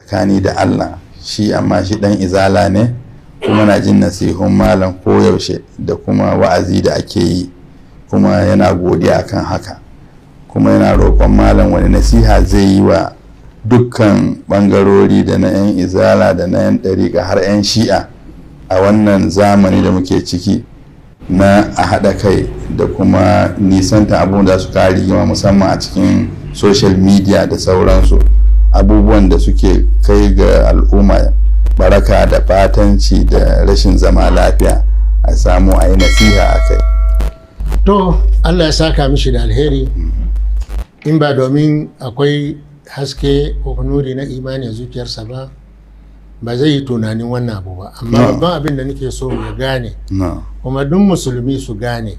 tsakani da Allah shi, amma shi dan izala ne kuma na jin nasihun malam koyaushe da kuma wa'azi da ake yi, kuma yana godiya kan haka, kuma yana roƙon malam wani nasiha zai yi wa dukkan bangarori da na 'yan izala da na 'yan ɗariƙa har 'yan shi'a a wannan zamani da muke ciki na a haɗa kai da kuma nisanta abubuwan da su kare rigima, musamman a cikin social media da sauransu, abubuwan da suke kai ga al'umma baraka da batanci da rashin zama lafiya, a samu a yi nasiha a kai. To Allah ya saka mishi da alheri, in ba domin akwai haske ko nuri na imani a zuciyarsa ba zai yi tunanin wannan abu ba, amma babban abin da nake so ya gane kuma duk musulmi su gane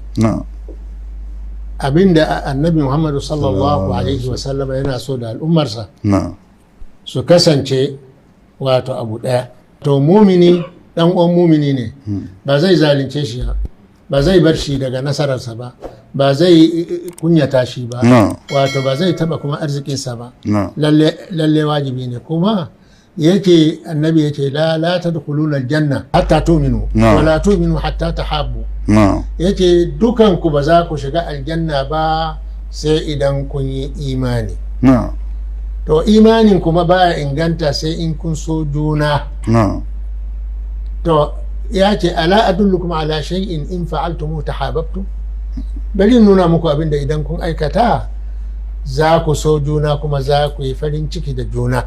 abin da annabi Muhammadu sallallahu alaihi wasallama yana so da al'ummarsa su kasance wato abu daya. To mumini dan uwan mumini ne, ba zai zalunce shi ba zai bar shi daga nasararsa ba zai kunyata shi ba, wato ba zai taba kuma arzikinsa ba. Lalle wajibi ne, kuma yake annabi yake la tadkhuluna aljanna hatta tu'minu wa la tu'minu hatta tahabbu. Yake dukan ku ba za ku shiga aljanna ba sai idan kun yi imani. To imanin kuma baya inganta sai in kun so juna. To ya ce ala adullukum ala shay'in in fa'altum tahabbtum, bari nuna muku abinda idan kun aikata za ku so juna kuma za ku yi farin ciki da juna.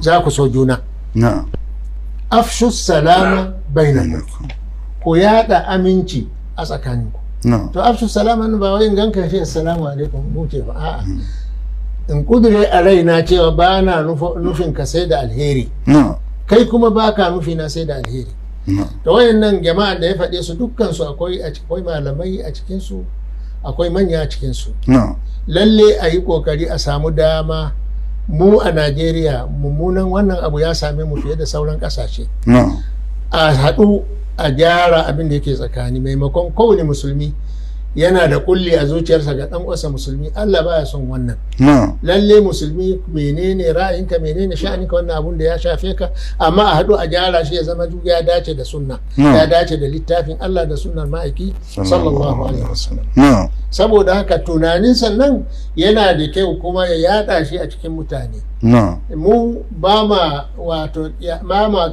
Za ku so juna. Afshu salama bainakum, ku yada aminci a tsakaninku. To afshu salama ba wai in ganka shi assalamu alaikum mu ce ba, a'a, in kudure a raina cewa ba na nufin ka sai da alheri, kai kuma ba ka nufi na sai da alheri. Da wayannan jama'a da ya faɗe su dukkan su akwai malamai a cikin su, akwai manya a cikin su. Lalle a yi kokari a samu dama. Mu a Najeriya mummunan wannan abu ya same mu fiye da sauran kasashe. A haɗu a gyara abin da yake tsakani, maimakon kowane musulmi yana da kulli a zuciyarsa ga dan uwansa musulmi. Allah baya son wannan. Lalle musulmi, menene ra'ayinka, menene sha'aninka, wannan abun da ya shafe ka, amma a haɗu a gyara shi ya zama duk ya dace da sunna, ya dace da littafin Allah da sunnar ma'aiki sallallahu alaihi wasallam. Saboda haka tunanin sannan yana da kyau kuma ya yada shi a cikin mutane. Mu ba ma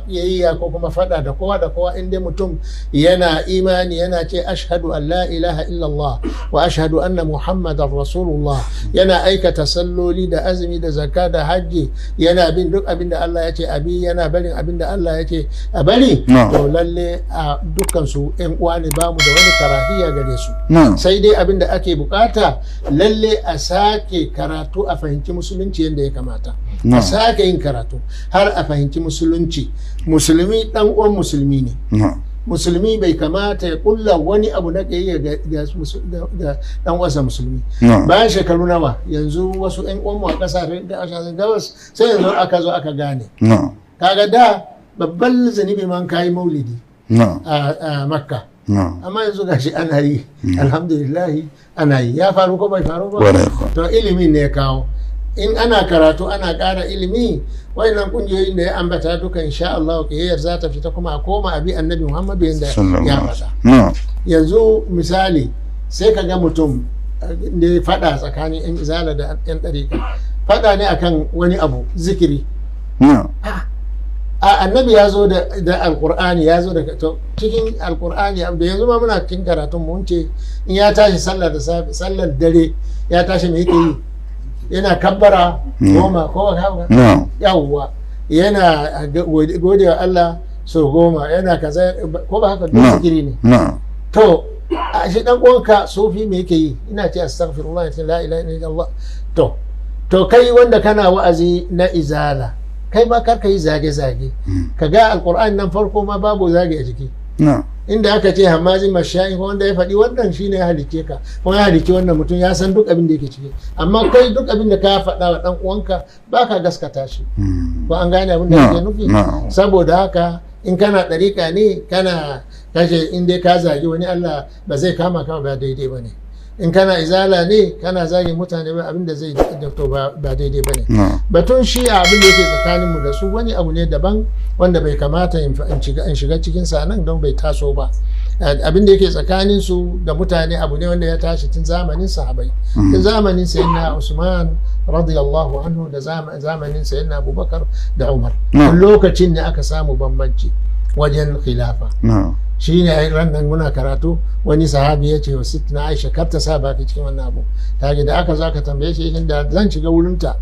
kiyayya ko kuma fada da kowa inda mutum yana imani, yana ce ashhadu an la ilaha illallah wa ashhadu anna muhammadar rasulullah, yana aikata salloli da azumi da zakka da hajji, yana bin duk abin da Allah ya ce abi, yana barin abin da Allah ya ce a bari, to lalle a dukkan su ƴan uwa ne, bamu da wani karahiya gare su. Sai dai abin da ake bukata lalle a sake karatu a fahimci musulunci yadda ya kamata. A sake yin karatu har a fahimci musulunci. Musulmi dan uwan musulmi ne. Musulmi bai kamata ya kulla wani abu na ƙiyayya ga dan uwansa musulmi. Bayan shekaru nawa yanzu wasu ƴan uwan mu a ƙasashen gabas sai yanzu aka zo aka gane. Kaga da babban zanibi man kai maulidi a Makka. Amma yanzu gashi ana yi, alhamdulillahi ana yi. Ya faru ko bai faru ba? To ilimin ne ya kawo. In ana karatu ana ƙara ilimi, wayannan kungiyoyin da ya ambata duka insha Allah kiyayyar za ta fita kuma a koma abi annabi Muhammadu yanda ya faɗa. Yanzu misali sai ka ga mutum da ya faɗa tsakanin yan izala da yan ɗariƙa, faɗa ne akan wani abu zikiri. Annabi ya zo da alkur'ani, ya zo da cikin alkur'ani da yanzu ma muna cikin karatun mun ce in ya tashi sallar dare ya tashi me yake yi? Yana kabbara goma ko haka, yawwa, yana gode wa Allah so goma, yana kaza ko ba haka, duk zikiri ne. To a shi dan uwanka sufi me yake yi? Ina ce astaghfirullah, la ilaha illallah. To kai wanda kana wa'azi na izala, kai ma kar ka yi zage-zage. Ka ga alkur'ani nan farko ma babu zage a jiki. Inda aka ce hamazin mashayin, wanda ya faɗi wannan shine ya halicce ka, kuma ya halicce wannan mutum, ya san duk abin da yake ciki. Amma kai duk abin da ka faɗa wa ɗan uwanka ba ka gaskata shi. Ko an gane abin da yake nufi? Saboda haka in kana ɗariƙa ne kana kashe, in dai ka zagi wani, Allah ba zai kama ka ba daidai ba ne. in kana izala ne kana zagin mutane ba abin da zai to ba daidai ba ne. Batun shi'a abin da yake tsakaninmu da su wani abu ne daban wanda bai kamata in shiga cikin sa nan don bai taso ba. Abin da yake tsakanin su da mutane abu ne wanda ya tashi tun zamanin sahabai, tun zamanin sayyidina Usman radiyallahu anhu da zamanin sayyidina Abubakar da Umar. Lokacin ne aka samu bambanci wajen khilafa. Shi ne ranar muna karatu wani sahabi ya ce wa sitna Aisha kar ta sa baki cikin wannan abu, ta da aka zaka tambaye shi da zan shiga wurinta,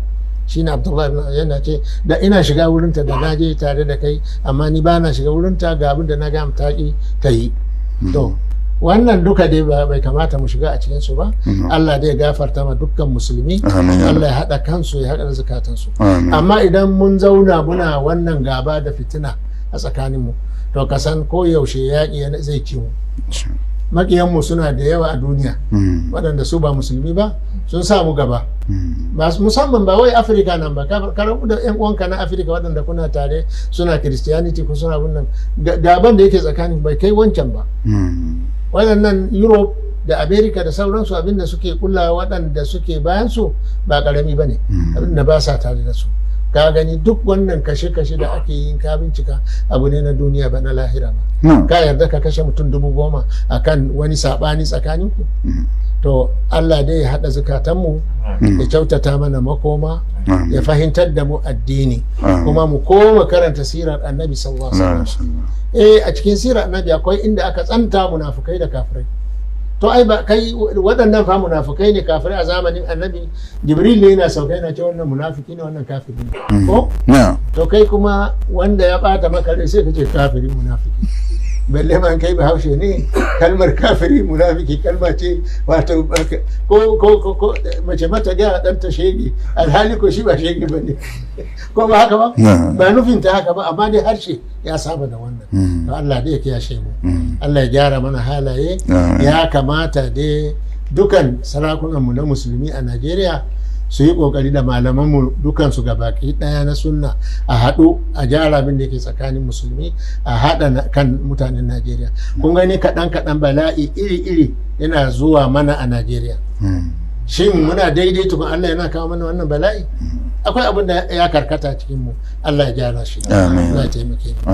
shi ne Abdullahi yana ce da ina shiga wurinta da na je tare da kai, amma ni ba na shiga wurinta ga abin da na ga mutaki ta yi. To wannan duka dai bai kamata mu shiga a cikin su ba. Allah dai gafarta ma dukkan musulmi, Allah ya haɗa kansu ya haɗa zukatansu. Amma idan mun zauna muna wannan gaba da fitina a tsakaninmu, to ka san ko yaushe yaƙi zai ci mu. Maƙiyanmu suna da yawa a duniya waɗanda su ba musulmi ba, sun samu gaba. Musamman ba wai Afirka nan ba, karamu da ƴan uwanka na Afirka waɗanda kuna tare suna Christianity ko suna wannan gaban da yake tsakanin bai kai wancan ba. Waɗannan Europe da America da sauransu abinda suke kulla waɗanda suke bayan su ba ƙarami ba ne, abinda ba sa tare da su. Ka gani duk wannan kashe-kashe da ake yin ka bincika abu ne na duniya ba na lahira ba. Ka yarda ka kashe mutum 10,000 akan wani saɓani tsakaninku? To Allah dai ya haɗa zukatanmu, ya kyautata mana makoma, ya fahimtar da mu addini, kuma mu koma karanta sirar annabi sallallahu alaihi wasallam. A cikin sirar annabi akwai inda aka tsanta munafukai da kafirai. To ai ba kai waɗannan fa munafukai ne kafirai a zamanin annabi, Jibril ne yana sauka yana ce wannan munafiki ne wannan kafiri ne ko to kai kuma wanda ya bata maka rai sai ka ce kafiri munafiki. Balle man kai ba haushe ne, kalmar kafiri munafiki kalma ce wato ko mace mata ga dan ta shege, alhali ko shi ba shege bane ko ba haka ba, ba nufin ta haka ba, amma dai harshe ya saba da wannan. To Allah dai ya kiyashe mu, Allah ya gyara mana halaye. Ya kamata dai dukan sarakunanmu na musulmi a Najeriya su yi kokari da malamanmu dukansu gabaki daya na sunna a haɗu a gyara abin da yake tsakanin musulmi, a haɗa kan mutanen Najeriya. Kun gani kaɗan bala'i iri-iri yana zuwa mana a Najeriya. Shin muna daidai tukun Allah yana kawo mana wannan bala'i? Akwai abin da ya karkata cikinmu, Allah ya gyara shi. Allah ya taimake mu.